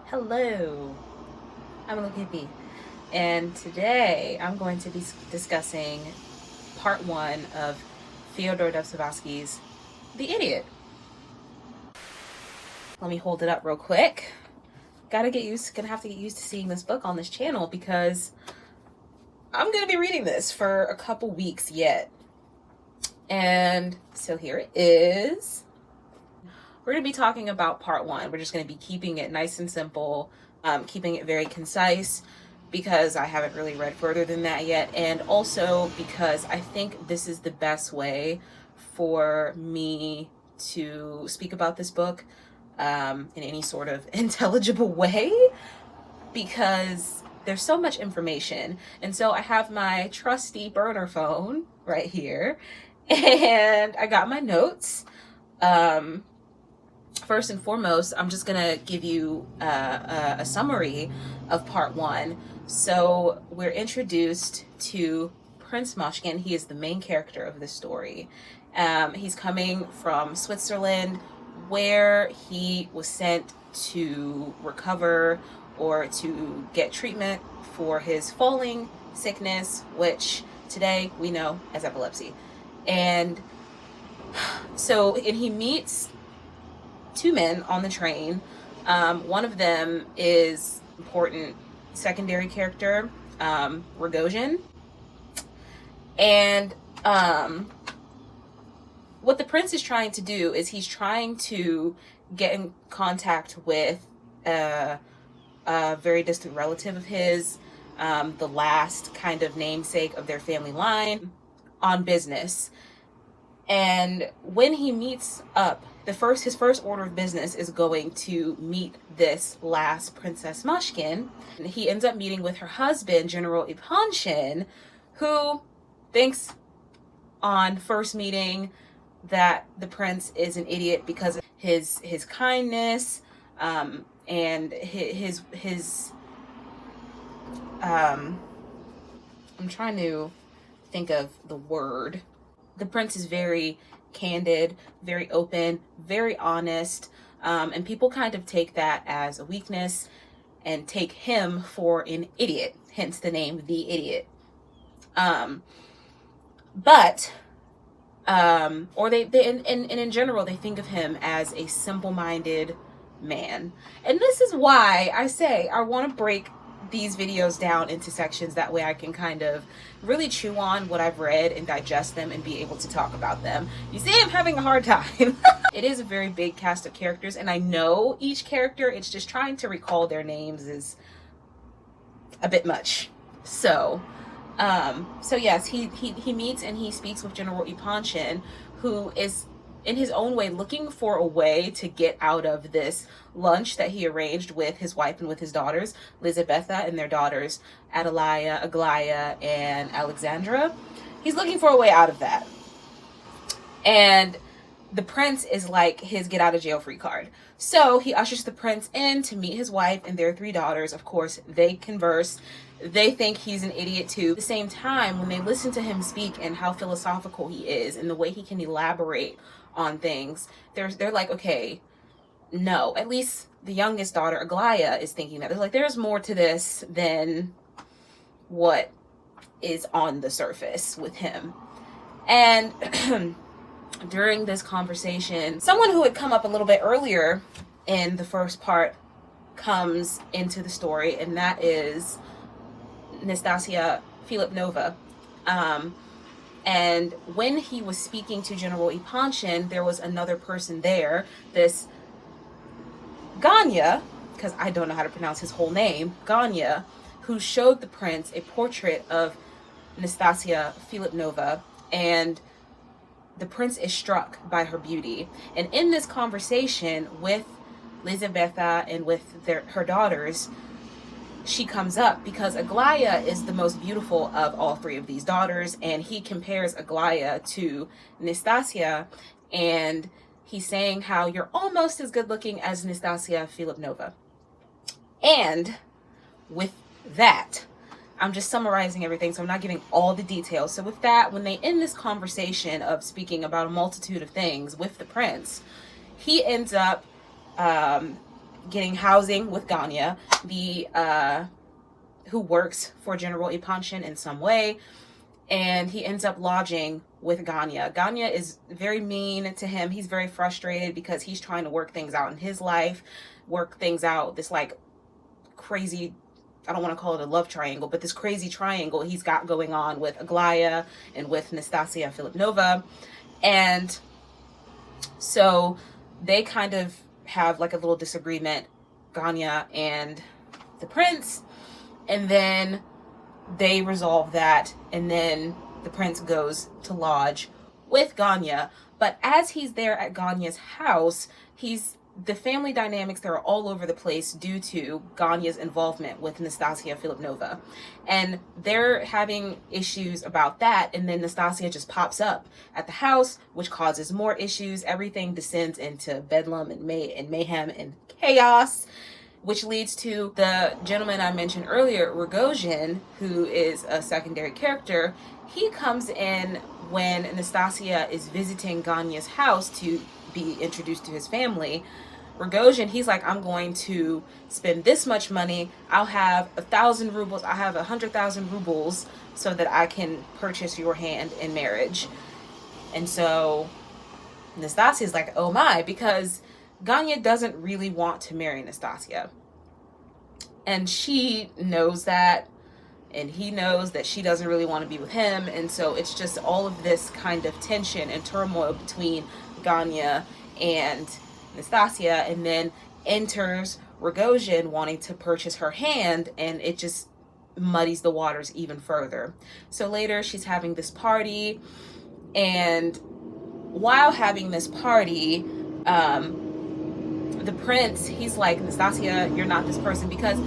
Hello, I'm Little Kippy, and today I'm going to be discussing part one of Fyodor Dostoevsky's The Idiot. Let me hold it up real quick. Gonna have to get used to seeing this book on this channel because I'm gonna be reading this for a couple weeks yet. And so here it is. We're going to be talking about part one. We're just going to be keeping it nice and simple, keeping it very concise because I haven't really read further than that yet. And also because I think this is the best way for me to speak about this book in any sort of intelligible way because there's so much information. And so I have my trusty burner phone right here and I got my notes. First and foremost, I'm just gonna give you a summary of part one. So we're introduced to Prince Moshkin. He is the main character of this story. He's coming from Switzerland, where he was sent to recover or to get treatment for his falling sickness, which today we know as epilepsy. And he meets two men on the train. One of them is important secondary character, Rogojin. And what the prince is trying to do is he's trying to get in contact with a very distant relative of his, the last kind of namesake of their family line, on business. And when he meets up, his first order of business is going to meet this last Princess Moshkin. And he ends up meeting with her husband, General Ipanshin, who thinks on first meeting that the prince is an idiot because of his kindness, and his I'm trying to think of the word. The prince is very candid, very open, very honest, and people kind of take that as a weakness and take him for an idiot, hence the name The Idiot. Or they in general, they think of him as a simple-minded man. And this is why I say I want to break these videos down into sections. That way I can kind of really chew on what I've read and digest them and be able to talk about them. You see, I'm having a hard time. It is a very big cast of characters, and I know each character. It's just trying to recall their names is a bit much. So yes, he meets and he speaks with General Ipanshin, who is in his own way looking for a way to get out of this lunch that he arranged with his wife and with his daughters, Lizabetha, and their daughters, Adelia, Aglaya, and Alexandra. He's looking for a way out of that. And the prince is like his get out of jail free card. So he ushers the prince in to meet his wife and their three daughters. Of course, they converse. They think he's an idiot too. At the same time, when they listen to him speak and how philosophical he is and the way he can elaborate on things, they're like, okay, no. At least the youngest daughter, Aglaya, is thinking that. They're like, there's more to this than what is on the surface with him. And during this conversation, someone who had come up a little bit earlier in the first part comes into the story, and that is Nastasia Filipnova. And when he was speaking to General Ipanshin, there was another person there, this Ganya, because I don't know how to pronounce his whole name, Ganya, who showed the prince a portrait of Nastasia Filipnova, and the prince is struck by her beauty. And in this conversation with Lizabetha and with her daughters, she comes up because Aglaya is the most beautiful of all three of these daughters, and he compares Aglaya to Nastasia, and he's saying how you're almost as good looking as Nastasia Filipnova. And with that, I'm just summarizing everything, so I'm not giving all the details. So with that, when they end this conversation of speaking about a multitude of things with the prince, he ends up getting housing with Ganya, who works for General Ipanshin in some way, and he ends up lodging with Ganya. Ganya is very mean to him. He's very frustrated because he's trying to work things out in his life, work things out, this like crazy, I don't want to call it a love triangle, but this crazy triangle he's got going on with Aglaya and with Nastasia Filipnova. And so they kind of have like a little disagreement, Ganya and the prince, and then they resolve that, and then the prince goes to lodge with Ganya. But as he's there at Ganya's house, the family dynamics that are all over the place due to Ganya's involvement with Nastasia Filipnova. And they're having issues about that, and then Nastasia just pops up at the house, which causes more issues. Everything descends into bedlam and mayhem and chaos, which leads to the gentleman I mentioned earlier, Rogozhin, who is a secondary character. He comes in when Nastasia is visiting Ganya's house to be introduced to his family. Rogozhin, he's like, I'm going to spend this much money. I'll have 1,000 rubles. I have 100,000 rubles so that I can purchase your hand in marriage. And so Nastasia's like, oh my, because Ganya doesn't really want to marry Nastasia. And she knows that, and he knows that she doesn't really want to be with him. And so it's just all of this kind of tension and turmoil between Ganya and Nastasia, and then enters Rogozhin wanting to purchase her hand, and it just muddies the waters even further. So later she's having this party, and while having this party, the prince, he's like, Nastasia, you're not this person, because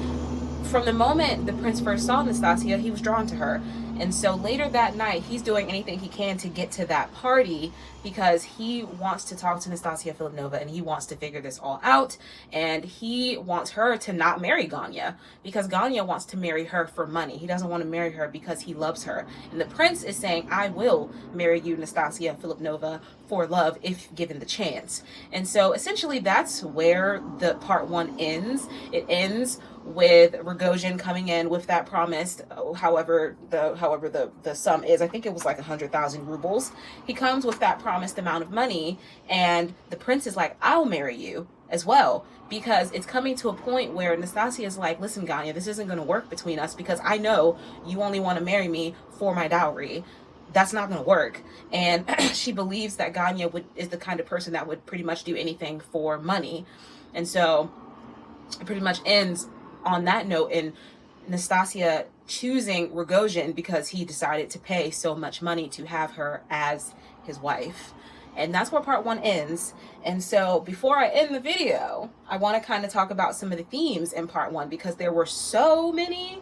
from the moment the prince first saw Nastasia, he was drawn to her. And so later that night, he's doing anything he can to get to that party because he wants to talk to Nastasia Filipnova, and he wants to figure this all out. And he wants her to not marry Ganya because Ganya wants to marry her for money. He doesn't want to marry her because he loves her. And the prince is saying, I will marry you, Nastasia Filipnova, for love if given the chance. And so essentially that's where the part one ends. It ends with Rogozhin coming in with that promised, however the sum is, I think it was like 100,000 rubles. He comes with that promised amount of money, and the prince is like, I'll marry you as well, because it's coming to a point where Nastasia is like, listen, Ganya, this isn't going to work between us because I know you only want to marry me for my dowry. That's not going to work. And she believes that Ganya is the kind of person that would pretty much do anything for money. And so it pretty much ends on that note, and Nastasia choosing Rogozhin because he decided to pay so much money to have her as his wife. And that's where part one ends. And so before I end the video, I want to kind of talk about some of the themes in part one, because there were so many.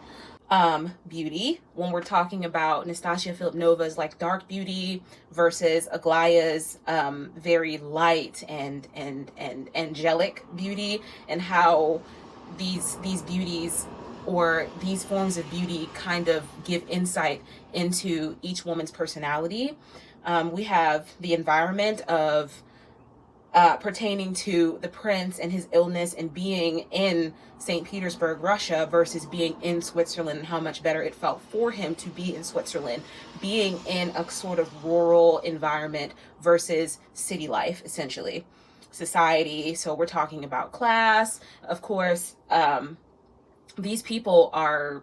Beauty, when we're talking about Nastasia Filipnova's like dark beauty versus Aglaya's very light and angelic beauty, and how these beauties or these forms of beauty kind of give insight into each woman's personality. We have the environment of pertaining to the prince and his illness and being in St. Petersburg, Russia, versus being in Switzerland, and how much better it felt for him to be in Switzerland, being in a sort of rural environment versus city life, essentially. Society, so we're talking about class, of course. These people are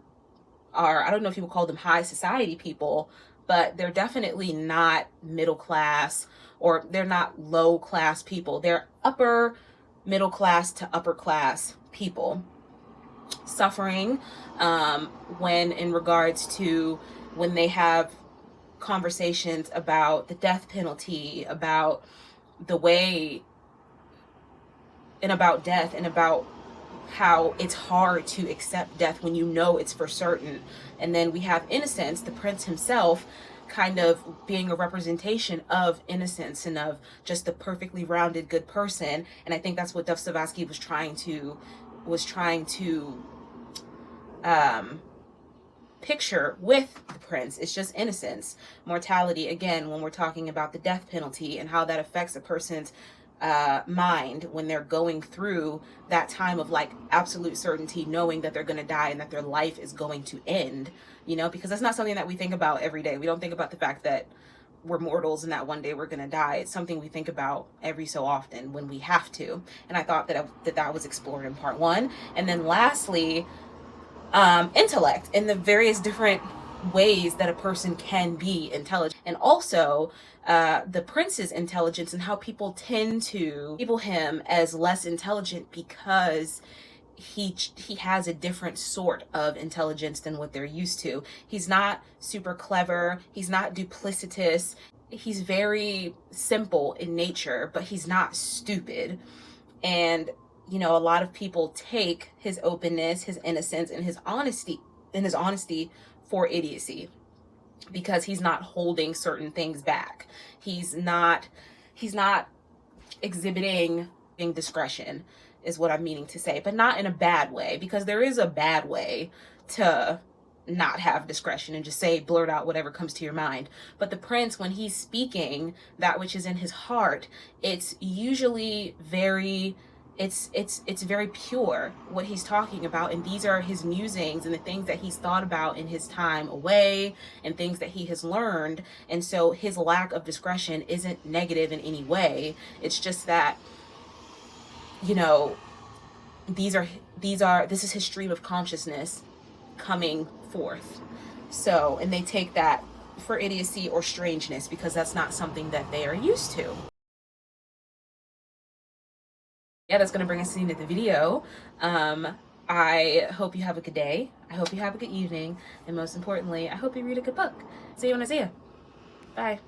I don't know if you would call them high society people, but they're definitely not middle class, or they're not low class people. They're upper middle class to upper class people, suffering when in regards to when they have conversations about the death penalty, about the way, and about death, and about how it's hard to accept death when you know it's for certain. And then we have Innocence, the prince himself, kind of being a representation of innocence and of just the perfectly rounded good person. And I think that's what Dostoevsky was trying to picture with the prince. It's just innocence. Mortality, again, when we're talking about the death penalty and how that affects a person's mind when they're going through that time of like absolute certainty, knowing that they're going to die and that their life is going to end, you know, because that's not something that we think about every day. We don't think about the fact that we're mortals and that one day we're going to die. It's something we think about every so often when we have to. And I thought that was explored in part one. And then lastly, intellect and the various different ways that a person can be intelligent, and also the prince's intelligence and how people tend to label him as less intelligent because he has a different sort of intelligence than what they're used to. He's not super clever, he's not duplicitous, he's very simple in nature, but he's not stupid. And you know, a lot of people take his openness, his innocence, and his honesty for idiocy, because he's not holding certain things back. He's not exhibiting discretion, is what I'm meaning to say, but not in a bad way, because there is a bad way to not have discretion and just say, blurt out whatever comes to your mind. But the prince, when he's speaking that which is in his heart, it's usually very very pure what he's talking about, and these are his musings and the things that he's thought about in his time away and things that he has learned. And so his lack of discretion isn't negative in any way. It's just that, you know, this is his stream of consciousness coming forth. So, and they take that for idiocy or strangeness because that's not something that they are used to. Yeah, that's going to bring us to the end of the video. I hope you have a good day. I hope you have a good evening. And most importantly, I hope you read a good book. See you in Isaiah. Bye.